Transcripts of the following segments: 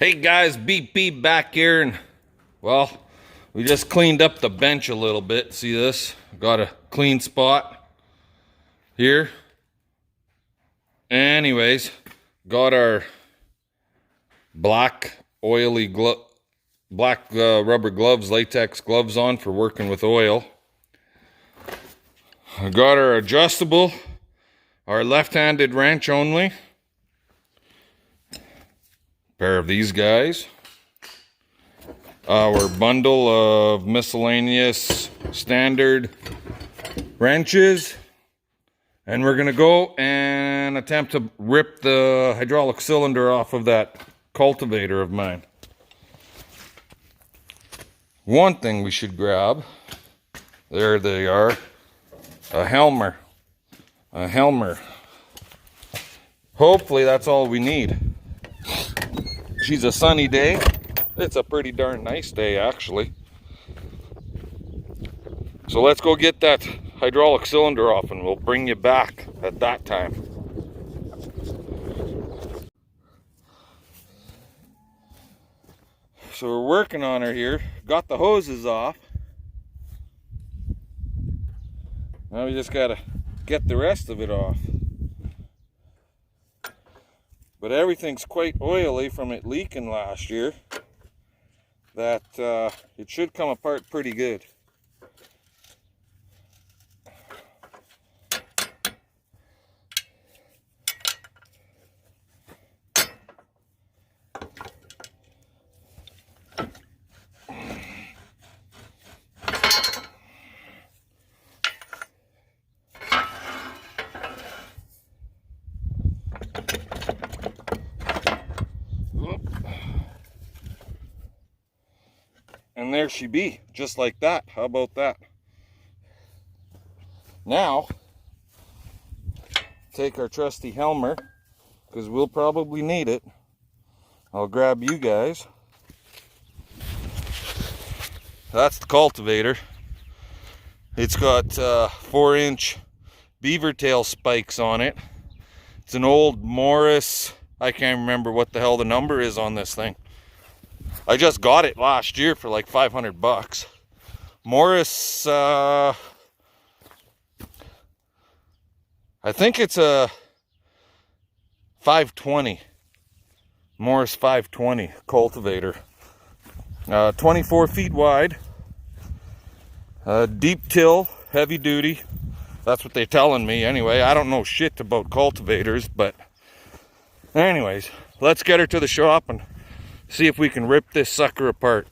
Hey guys, Beep Beep back here, and well, we just cleaned up the bench a little bit. See this? Got a clean spot here. Anyways, got our black oily rubber gloves, latex gloves on for working with oil. I got our adjustable, our left-handed wrench only. Pair of these guys. Our bundle of miscellaneous standard wrenches. And we're going to go and attempt to rip the hydraulic cylinder off of that cultivator of mine. One thing we should grab, there they are, a Helmer. A Helmer. Hopefully that's all we need. She's a sunny day. It's a pretty darn nice day, actually. So let's go get that hydraulic cylinder off and we'll bring you back at that time. So we're working on her here. Got the hoses off. Now we just gotta get the rest of it off. But everything's quite oily from it leaking last year, that it should come apart pretty good. And there she be, just like that. How about that? Now, take our trusty Helmer, because we'll probably need it. I'll grab you guys. That's the cultivator. It's got 4-inch beaver tail spikes on it. It's an old Morris. I can't remember what the hell the number is on this thing. I just got it last year for like 500 bucks. Morris, I think it's a 520. Morris 520 cultivator. 24 feet wide. Deep till, heavy duty. That's what they're telling me anyway. I don't know shit about cultivators, but anyways, let's get her to the shop and see if we can rip this sucker apart.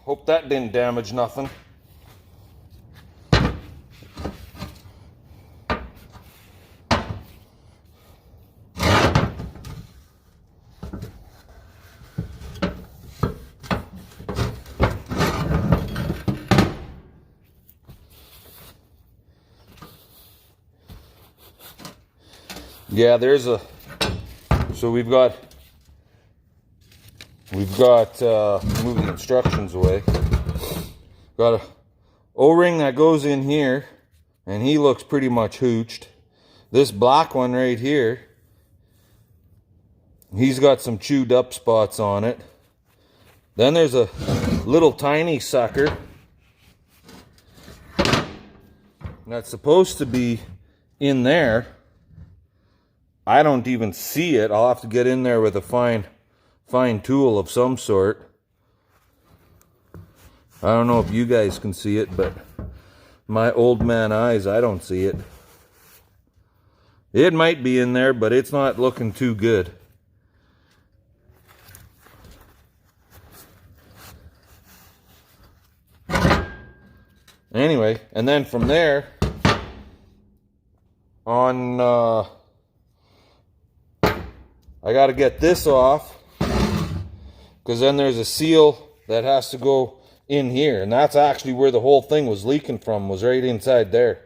Hope that didn't damage nothing. Yeah, there's a, so we've got, move the instructions away. Got a O-ring that goes in here, and he looks pretty much hooched. This black one right here, he's got some chewed up spots on it. Then there's a little tiny sucker that's supposed to be in there. I don't even see it. I'll have to get in there with a fine tool of some sort. I don't know if you guys can see it, but my old man eyes, I don't see it. It might be in there, but it's not looking too good. Anyway, and then from there on, I got to get this off, because then there's a seal that has to go in here, and that's actually where the whole thing was leaking from, was right inside there.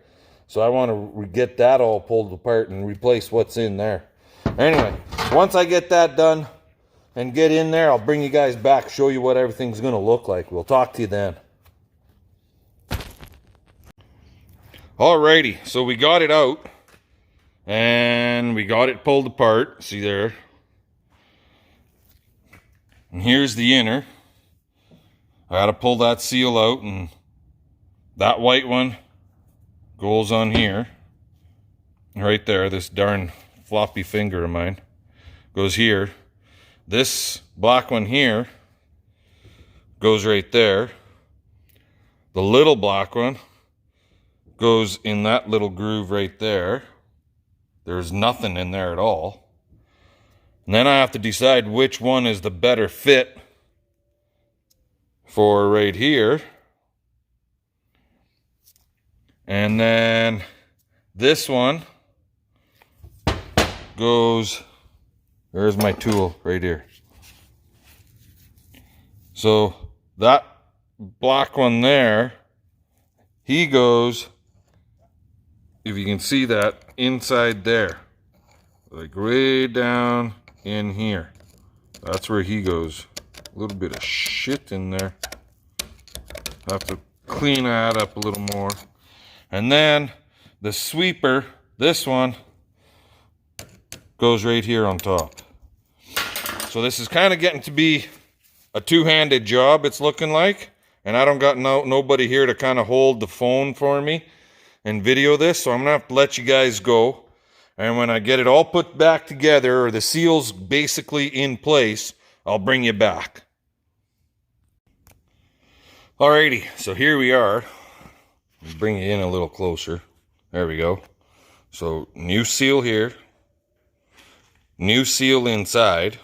So I want to get that all pulled apart and replace what's in there. Anyway, once I get that done and get in there, I'll bring you guys back, show you what everything's going to look like. We'll talk to you then. Alrighty, so we got it out and we got it pulled apart. See there? And here's the inner. I gotta pull that seal out, and that white one goes on here. Right there, this darn floppy finger of mine goes here. This black one here goes right there. The little black one goes in that little groove right there. There's nothing in there at all. And then I have to decide which one is the better fit for right here. And then this one goes, there's my tool right here. So that black one there, he goes, if you can see that, inside there. Like way down in here. That's where he goes. A little bit of shit in there. I have to clean that up a little more. And then the sweeper, this one, goes right here on top. So this is kind of getting to be a two-handed job, it's looking like. And I don't got nobody here to kind of hold the phone for me and video this. So I'm going to have to let you guys go. And when I get it all put back together, or the seals basically in place, I'll bring you back. Alrighty, so here we are. Bring it in a little closer. There we go. So new seal here. New seal inside.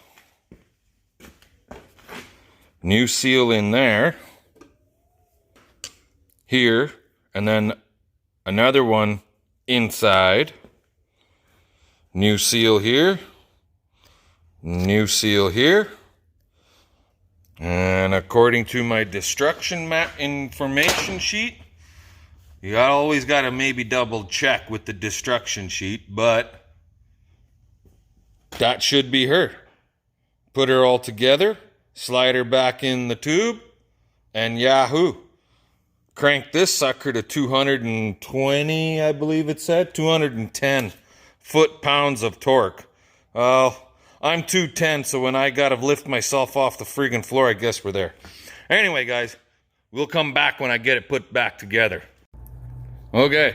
New seal in there. Here. And then another one inside. New seal here. New seal here. And according to my destruction map information sheet, you always got to maybe double check with the destruction sheet, but that should be her. Put her all together, slide her back in the tube, and yahoo. Crank this sucker to 220, I believe it said, 210 foot-pounds of torque. I'm 210, so when I gotta lift myself off the friggin' floor, I guess we're there. Anyway, guys, we'll come back when I get it put back together. Okay,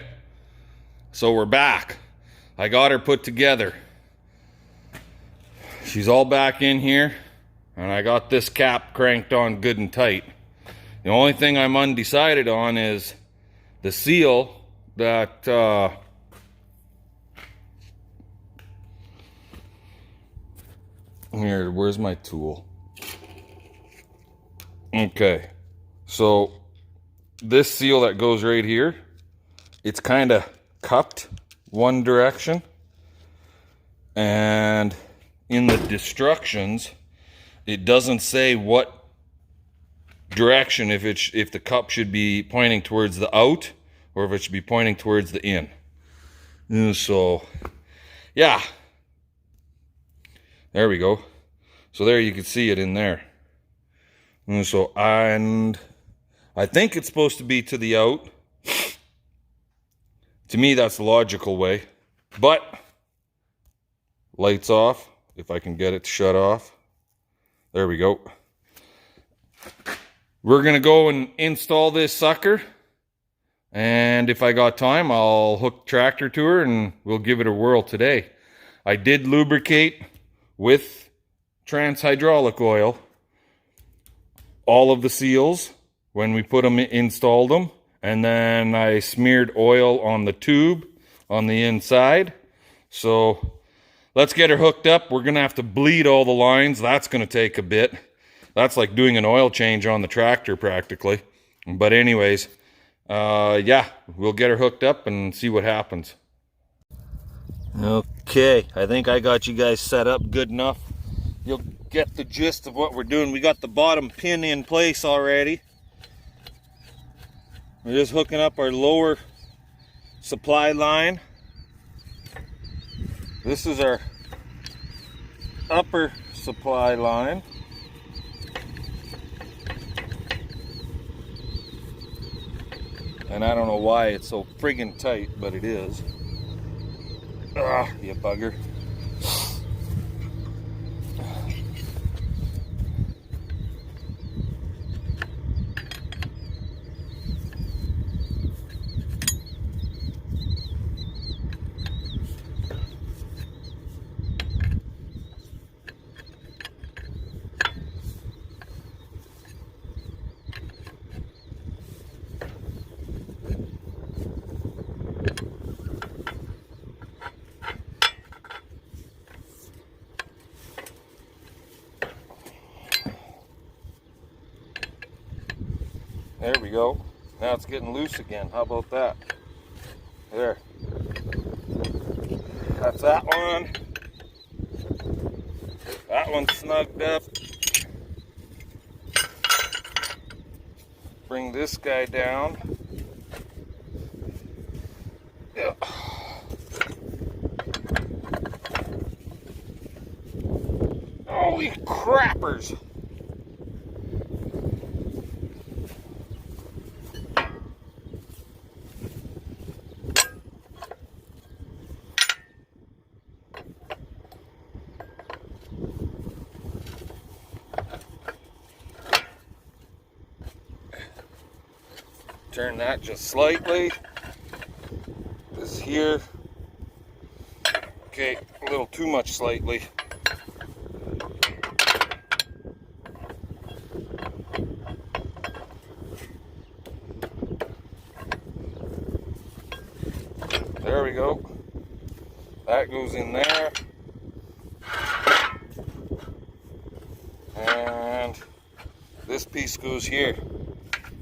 so we're back. I got her put together. She's all back in here, and I got this cap cranked on good and tight. The only thing I'm undecided on is the seal that here, where's my tool? Okay. So this seal that goes right here, it's kind of cupped one direction, and in the instructions it doesn't say what direction, if the cup should be pointing towards the out or if it should be pointing towards the in. So yeah, there we go. So there you can see it in there. And I think it's supposed to be to the out. To me, that's the logical way. But lights off, if I can get it to shut off. There we go. We're gonna go and install this sucker, and if I got time, I'll hook the tractor to her and we'll give it a whirl today. I did lubricate with Trans hydraulic oil all of the seals when we put them installed them, and then I smeared oil on the tube on the inside. So let's get her hooked up. We're gonna have to bleed all the lines. That's gonna take a bit. That's like doing an oil change on the tractor practically. But anyways, yeah, we'll get her hooked up and see what happens. Okay, I think I got you guys set up good enough. You'll get the gist of what we're doing. We got the bottom pin in place already. We're just hooking up our lower supply line. This is our upper supply line. And I don't know why it's so friggin' tight, but it is. Ah, you bugger. There we go. Now it's getting loose again. How about that? There. That's that one. That one's snugged up. Bring this guy down. Yeah. Holy crappers! Turn that just slightly. This here. Okay, a little too much slightly. There we go. That goes in there. And this piece goes here.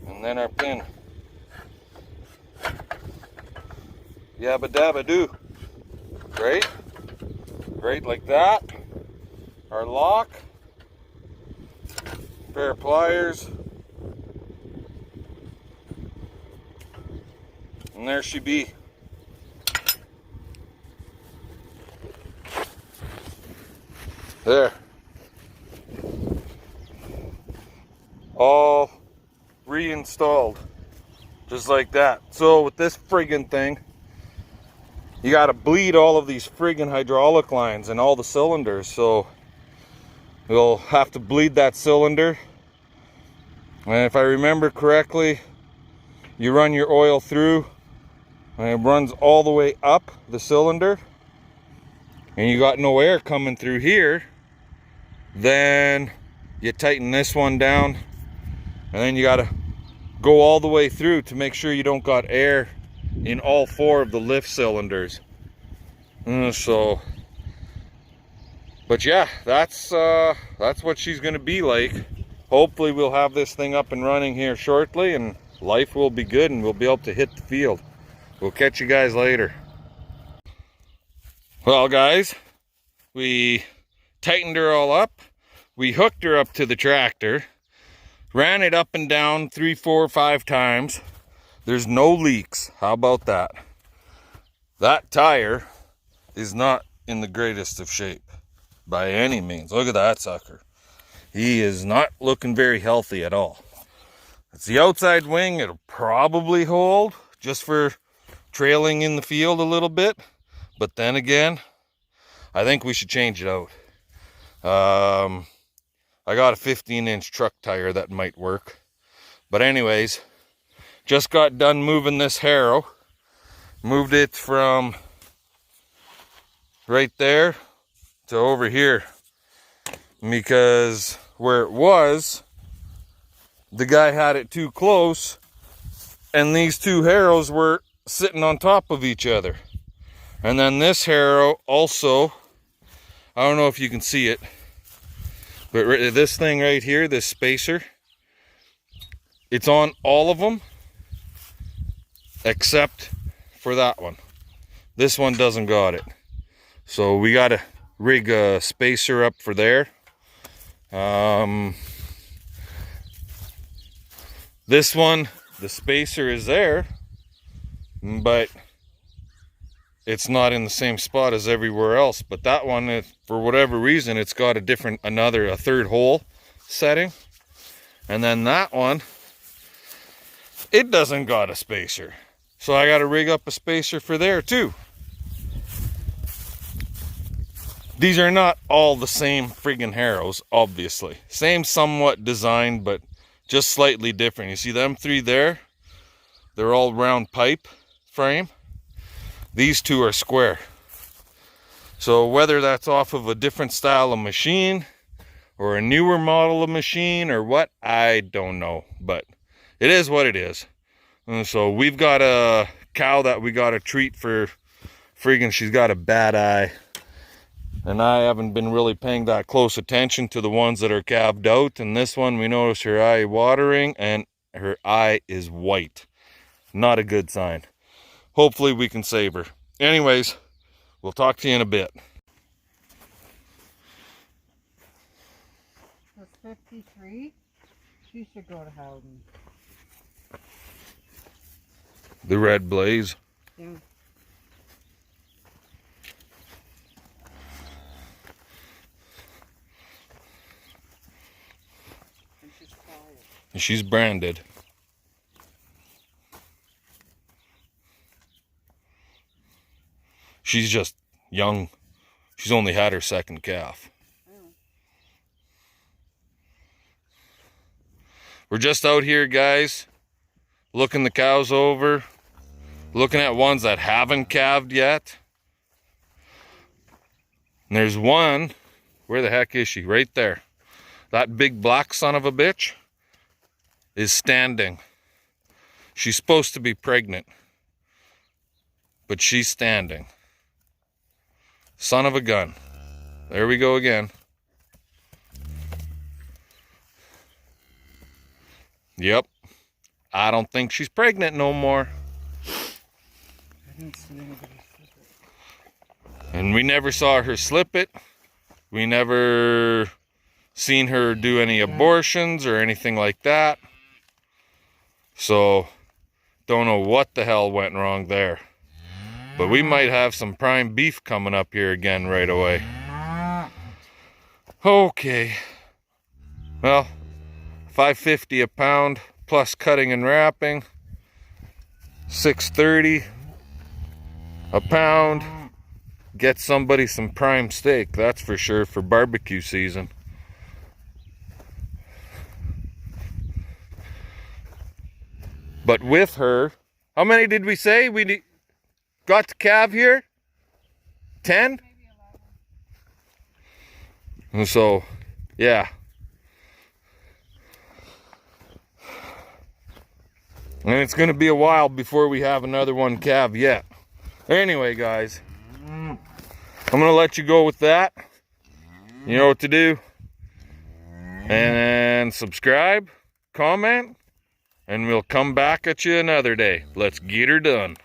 And then our pin. Yabba dabba do. Great. Great like that. Our lock. Pair of pliers. And there she be. There. All reinstalled. Just like that. So with this friggin' thing, you got to bleed all of these friggin' hydraulic lines and all the cylinders. So you'll have to bleed that cylinder. And if I remember correctly, you run your oil through and it runs all the way up the cylinder. And you got no air coming through here. Then you tighten this one down. And then you got to go all the way through to make sure you don't got air in all four of the lift cylinders. So, but yeah, that's what she's gonna be like. hopefully we'll have this thing up and running here shortly, and life will be good, and we'll be able to hit the field. We'll catch you guys later. Well, guys, we tightened her all up. We hooked her up to the tractor, ran it up and down 3, 4, 5 times. There's no leaks. How about that? That tire is not in the greatest of shape by any means. Look at that sucker. He is not looking very healthy at all. It's the outside wing. It'll probably hold just for trailing in the field a little bit. But then again, I think we should change it out. I got a 15-inch truck tire that might work. But anyways, just got done moving this harrow. Moved it from right there to over here, because where it was, the guy had it too close, and these two harrows were sitting on top of each other. And then this harrow also, I don't know if you can see it, but this thing right here, this spacer, it's on all of them except for that one. This one doesn't got it. So we got to rig a spacer up for there. This one, the spacer is there, but it's not in the same spot as everywhere else. But that one, for whatever reason, it's got a third hole setting. And then that one, it doesn't got a spacer. So I got to rig up a spacer for there too. These are not all the same friggin' harrows, obviously. Same somewhat design, but just slightly different. You see them three there? They're all round pipe frame. These two are square. So whether that's off of a different style of machine or a newer model of machine or what, I don't know. But it is what it is. And so we've got a cow that we got to treat for friggin', she's got a bad eye. And I haven't been really paying that close attention to the ones that are calved out. And this one, we notice her eye watering and her eye is white. Not a good sign. Hopefully we can save her. Anyways, we'll talk to you in a bit. That's 53. She should go to Howden. The red blaze. Yeah. And she's quiet. And she's branded. She's just young. She's only had her second calf. Oh. We're just out here, guys, looking the cows over, looking at ones that haven't calved yet. And there's one, where the heck is she? Right there. That big black son of a bitch is standing. She's supposed to be pregnant, but she's standing. Son of a gun. There we go again. Yep. I don't think she's pregnant no more. I didn't see anybody slip it. And we never saw her slip it. We never seen her do any abortions or anything like that. So, don't know what the hell went wrong there. But we might have some prime beef coming up here again right away. Okay. Well, $5.50 a pound plus cutting and wrapping. $6.30 a pound. Get somebody some prime steak, that's for sure, for barbecue season. But with her, how many did we say we got to calve here? 10? Maybe 11. And so, yeah. And it's going to be a while before we have another one calve yet. Anyway, guys, I'm going to let you go with that. You know what to do. And and subscribe, comment, and we'll come back at you another day. Let's get her done.